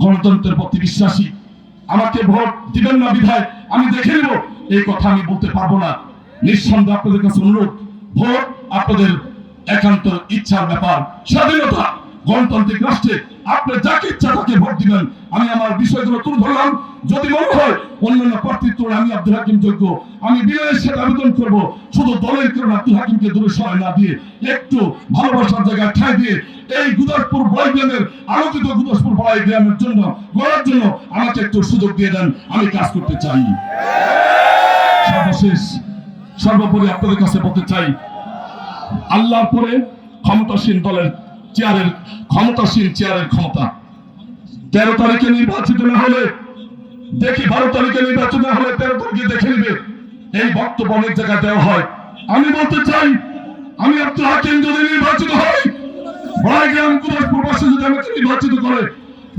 গণতন্ত্রের প্রতি বিশ্বাসী। আমাকে ভোট দিবেন না বিধায় আমি দেখে নেব এই কথা আমি বলতে পারবো না। নিঃসন্দেহে আপনাদের কাছে অনুরোধ, ভোট আপনাদের একান্ত ইচ্ছার ব্যাপার। স্বাধীনতা গণতান্ত্রিক রাষ্ট্রে আপনি যাকে ইচ্ছা তাকে ভোট দিবেন। আমি আমার বিষয়গুলো তুলে ধরলাম। যদি মনে হয় অন্যান্য প্রার্থীর তুলনায় আমি আব্দুল হাকিম যোগ্য, আমি বিনয়ের সাথে আবেদন করবো শুধু দলের কারণে আব্দুল হাকিমকে দূরে সরাই না দিয়ে একটু ভালোবাসার জায়গায় ঠাঁই দিয়ে এই গুদাসপুর বড়াই গ্রামের আলোকিত গুদাসপুর বড়াই গ্রামের জন্য গড়ার জন্য আমাকে একটু সুযোগ দিয়ে দেন, আমি কাজ করতে চাই। সর্বশেষ সর্বোপরি আপনাদের কাছে বলতে চাই, আল্লাহর পরে ক্ষমতাসীন দলের চেয়ারের ক্ষমতা 13 তারিখে নির্বাচিত না হলে দেখি, 12 তারিখে নির্বাচিত না হলে 13 তারিখে দেখে নিবে। এই বক্তব্য অনেক জায়গায় দেওয়া হয়। আমি বলতে চাই, আমি আব্দুল হাকিম যদি নির্বাচিত হই, বড়াইগ্রাম গুদাসপুরবাসী যদি আমাকে নির্বাচিত করে,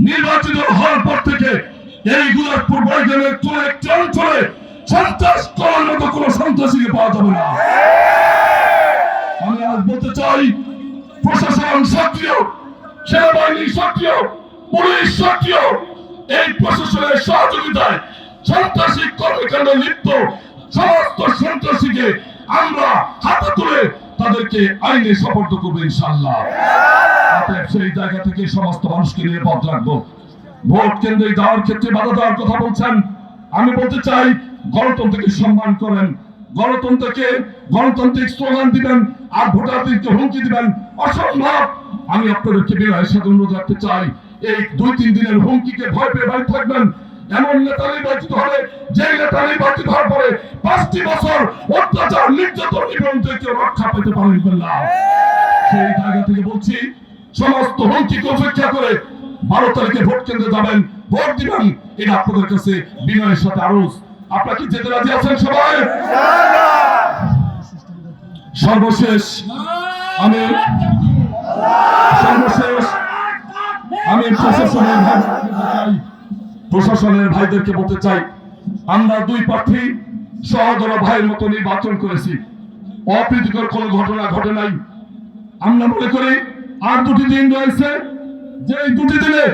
নির্বাচিত হওয়ার পর থেকে এই গুদাসপুর বড়াইগ্রামের কোন একটি অঞ্চলে সন্ত্রাস করার মতো কোন সন্ত্রাসীকে পাওয়া যাবে না। আমি আজ বলতে চাই, প্রশাসন সক্রিয়, সেনাবাহিনী সক্রিয়, পুলিশ সক্রিয়। এই প্রশাসনের সহযোগিতায় সন্ত্রাসী কর্মকাণ্ডে লিপ্ত সমস্ত সন্ত্রাসীকে আমরা হাতে তুলে তাদেরকে আইনে সোপর্দ করবো ইনশাআল্লাহ। সেই জায়গা থেকে সমস্ত মানুষকে নিরাপদ রাখবো। ভোট কেন্দ্রে যাওয়ার ক্ষেত্রে বাধা দেওয়ার কথা বলছেন, আমি বলতে চাই গণতন্ত্রকে সম্মান করেন, গণতান্ত্রিক স্লোগান দিবেন আর ভোটারদেরকে হুমকি দিবেন অসম্ভব। আমি আপনাদেরকে বিনয়ের সাথে অনুরোধ রাখতে চাই, এই 2-3 দিনের হুমকিকে ভয় পেয়ে বাড়ি থাকবেন। এমন নেতা নির্বাচিত হবে যে নেতা নির্বাচিত হওয়ার পরে 5টি বছর অত্যাচার নির্যাতন নিপীড়ন থেকে রক্ষা পেতে পারবেন না। সেই জায়গা থেকে বলছি, সমস্ত হুমকিকে উপেক্ষা করে 12 তারিখে ভোট কেন্দ্রে যাবেন, ভোট দিবেন। এটা আপনাদের কাছে বিনয়ের সাথে আরজ। আপনারা কি যেতে রাজি আছেন সবাই? সর্বশেষ আমি প্রশাসনের ভাইদেরকে বলতে চাই, আমরা 2 প্রার্থী সহদর ভাইয়ের মতো নির্বাচন করেছি, অপ্রীতিকর কোনো ঘটনা ঘটে নাই। আমরা মনে করি আর 2টি দিন রয়েছে, যে এই 2টি দিনে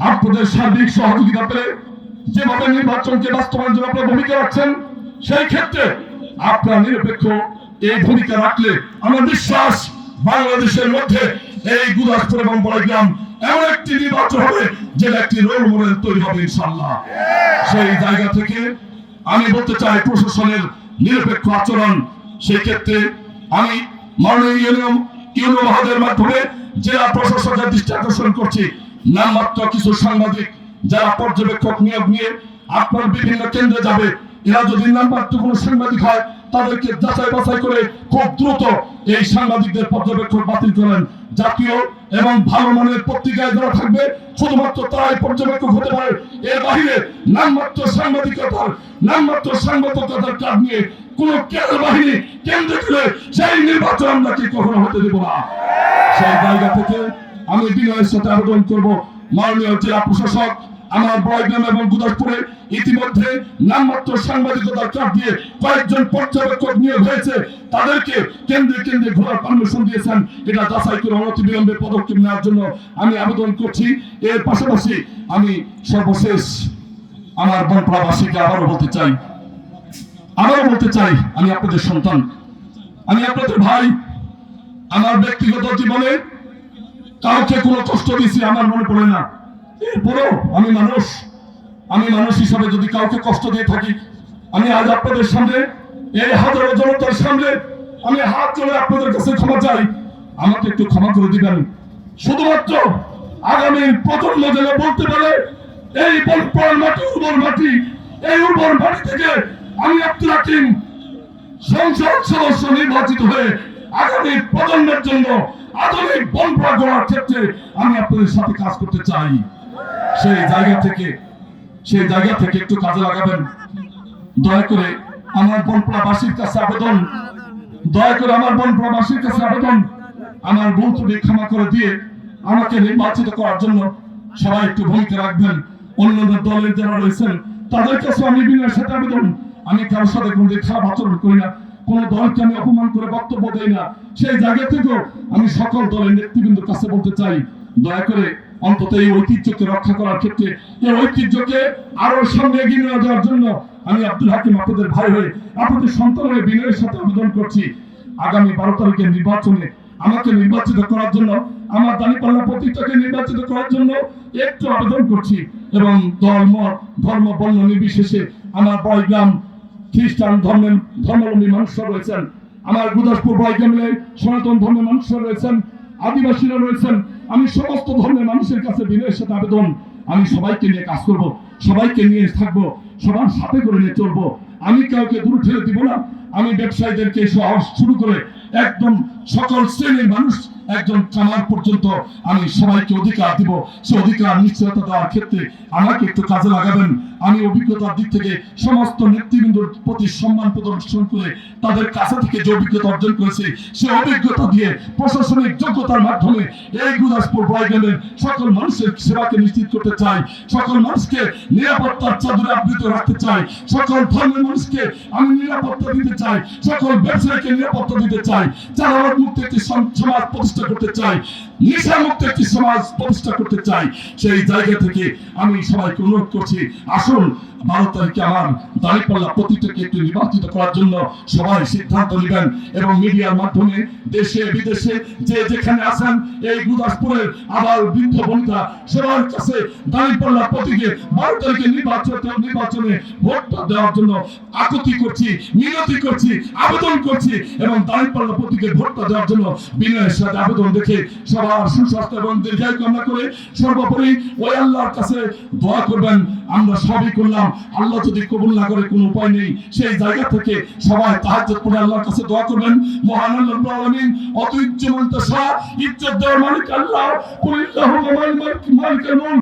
আপনাদের সার্বিক সহযোগিতা পেলে যেভাবে নির্বাচনকে বাস্তবায়নের জন্য আপনারা ভূমিকা রাখছেন, সেই ক্ষেত্রে আপনারা নিরপেক্ষ এই ভূমিকা রাখলে আমার বিশ্বাস বাংলাদেশের মধ্যে এই গুদাসপুর এবং বড়াইগ্রাম এমন একটি নির্বাচন হবে যেটা একটি রোল মডেল তৈরি হবে ইনশাআল্লাহ। সেই জায়গা থেকে আমি বলতে চাই, প্রশাসনের নিরপেক্ষ আচরণ, সেই ক্ষেত্রে আমি মাননীয় ইউনো মহোদয়ের মাধ্যমে জেলা প্রশাসকের দৃষ্টি আকর্ষণ করছি, নামমাত্র কিছু সাংবাদিক যারা পর্যবেক্ষক নিয়োগ নিয়ে আপনার বিভিন্ন কেন্দ্রে যাবে, এরা যদি নামমাত্র কোনো সাংবাদিক হয় তাদেরকে যাচাই বাছাই করে খুব দ্রুত এই সাংবাদিকদের পর্যবেক্ষক বাতিল করেন। জাতীয় এবং ভালো মানের পত্রিকায় যারা থাকবে শুধুমাত্র তারাই পর্যবেক্ষক হতে পারে। এর বাইরে নামমাত্র সাংবাদিকতার কাজ নিয়ে কোন কেন্দ্র বাহিনী কেন্দ্রে গেলে সেই নির্বাচন আমরা কি কখনো হতে দেব না। সেই জায়গা থেকে আমি বিনয়ের সাথে আবেদন করবো, মাননীয় জেলা প্রশাসক, আমার বড়াইগ্রাম এবং গুদাসপুরে ইতিমধ্যে নামমাত্র সাংবাদিকতার কাজ দিয়ে কয়েকজন পর্যবেক্ষক নিয়োগ হয়েছে, তাদেরকে কেন্দ্রে ঘোরার পারমিশন দিয়েছেন। এটা যাচাই করে অনতিবিলম্বে পদক্ষেপ নেওয়ার জন্য আমি আবেদন করছি। এর পাশাপাশি আমি সর্বশেষ আমার বনপাড়াবাসীকে আবারও বলতে চাই, আমি আপনাদের সন্তান, আমি আপনাদের ভাই। আমার ব্যক্তিগত জীবনে কাউকে কোনো কষ্ট দিয়েছি আমার মনে পড়ে না। এরপরেও আমি মানুষ হিসাবে যদি কাউকে কষ্ট দিয়ে থাকি, আমি আজ আপনাদের সামনে, এই হাজারো জনতার সামনে আমি হাত জোড়ে আপনাদের কাছে ক্ষমা চাই। আমাকে একটু ক্ষমা করে দিবেন। শুধুমাত্র আগামী প্রজন্ম যেন বলতে পারে এই বনপাড়ার মাটি উর্বর মাটি, এই উর্বর মাটি থেকে আমি আব্দুল হাকিম সংসদ সদস্য নির্বাচিত হয়ে আগামী প্রজন্মের জন্য আধুনিক বনপাড়া গড়ার ক্ষেত্রে আমি আপনাদের সাথে কাজ করতে চাই। সেই জায়গা থেকে একটু কাজে লাগাবেন। দয়া করে আমার বনপাড়াবাসীর কাছে আবেদন, আমার ভুল ত্রুটি ক্ষমা করে দিয়ে আমাকে নির্বাচিত করার জন্য সবাই একটু ভূমিকা রাখবেন। অন্যান্য দলের যারা রয়েছেন তাদের কাছে আমি বিনয়ের সাথে আবেদন, আমি কারোর সাথে কোনদিন খারাপ আচরণ করি না, কোন দলকে আমি অপমান করে বক্তব্য দেই না। সেই জায়গা থেকেও আমি সকল দলের নেতৃবৃন্দের কাছে বলতে চাই, দয়া করে অন্তত এই ঐতিহ্যকে রক্ষা করার ক্ষেত্রে, এই ঐতিহ্যকে আরো সামনে এগিয়ে নিয়ে যাওয়ার জন্য আমি আব্দুল হাকিম আপনাদের ভাই হয়ে, আপনাদের সন্তান হয়ে বিনয়ের সাথে আবেদন করছি, আগামী 12 তারিখের নির্বাচনে আমাকে নির্বাচিত করার জন্য, আমার দাঁড়িপাল্লা প্রতীকটাকে নির্বাচিত করার জন্য একটু আবেদন করছি। এবং ধর্ম বর্ণ নির্বিশেষে আমার বড়গ্রাম খ্রিস্টান ধর্মাবলম্বী মানুষরা রয়েছেন, আমার গুরদাসপুর বড়গ্রামে সনাতন ধর্মের মানুষরা রয়েছেন, আদিবাসীরা রয়েছেন, আমি সমস্ত ধর্মের মানুষের কাছে বিনয়ের সাথে আবেদন, আমি সবাইকে নিয়ে কাজ করব, সবাইকে নিয়ে থাকবো, সবার সাথে করে নিয়ে চলবো। আমি কাউকে দূর ঠেলে দিব না। আমি ব্যবসায়ীদেরকে শুরু করে একদম সকল শ্রেণীর মানুষ একজন চামার পর্যন্ত আমি সবাইকে অধিকার দিব। সে অধিকার নিশ্চয়তা দেওয়ার ক্ষেত্রে আমাকে একটু কাজে লাগাবেন। আমি অভিজ্ঞতার দিক থেকে সমস্ত নেতৃবৃন্দর প্রতি সম্মান প্রদর্শন করে তাদের কাছে থেকে যে অভিজ্ঞতা অর্জন করেছি, সে অভিজ্ঞতা দিয়ে প্রশাসনিক যোগ্যতার মাধ্যমে এই গুরদাসপুর বড়গ্রামের সকল মানুষের সেবাকে নিশ্চিত করতে চাই, সকল মানুষকে নিরাপত্তার চাদরে আবৃত রাখতে চাই, সকল ধর্মের মানুষকে আমি নিরাপত্তা দিতে চাই, সকল ব্যবসায়ীকে নিরাপত্তা দিতে চাই, চাঁদাবাজ মুক্ত একটি সমাজ প্রতিষ্ঠা করতে চাই, নেশা মুক্ত একটি সমাজ প্রতিষ্ঠা করতে চাই। সেই জায়গা থেকে আমি সবাইকে অনুরোধ করছি, আসুন 12 তারিখে আমার দাঁড়িপাল্লা প্রতীকটাকে একটু নির্বাচিত করার জন্য সবাই সিদ্ধান্ত নেবেন এবং মিডিয়ার মাধ্যমে দেশে বিদেশে যে যেখানে আছেন এই গুরদাসপুরের আবার বৃদ্ধ বনিতা সবার কাছে দাঁড়িপাল্লা প্রতীকে 12 তারিখে নির্বাচনে ভোটটা দেওয়ার জন্য আকুতি করছি, মিনতি করছি, আবেদন করছি এবং দাঁড়িপাল্লা প্রতীকে ভোটটা দেওয়ার জন্য বিনয়ের সাথে আবেদন রেখে সবার সুস্বাস্থ্য এবং দীর্ঘায়ু কামনা করে সর্বোপরি ওই আল্লাহর কাছে দোয়া করবেন। আমরা সবই করলাম, আল্লাহ যদি কবুল না করে কোনো উপায় নেই, সেই জায়গা থেকে সবাই তাহাজ্জুদ পড়ে আল্লাহর কাছে দোয়া করবেন। মহান আল্লাহ রাব্বুল আলামিন অত ইজ্জত দেওয়ার মালিক আল্লাহ, কুলিল্লাহু মালিকাল মুলক।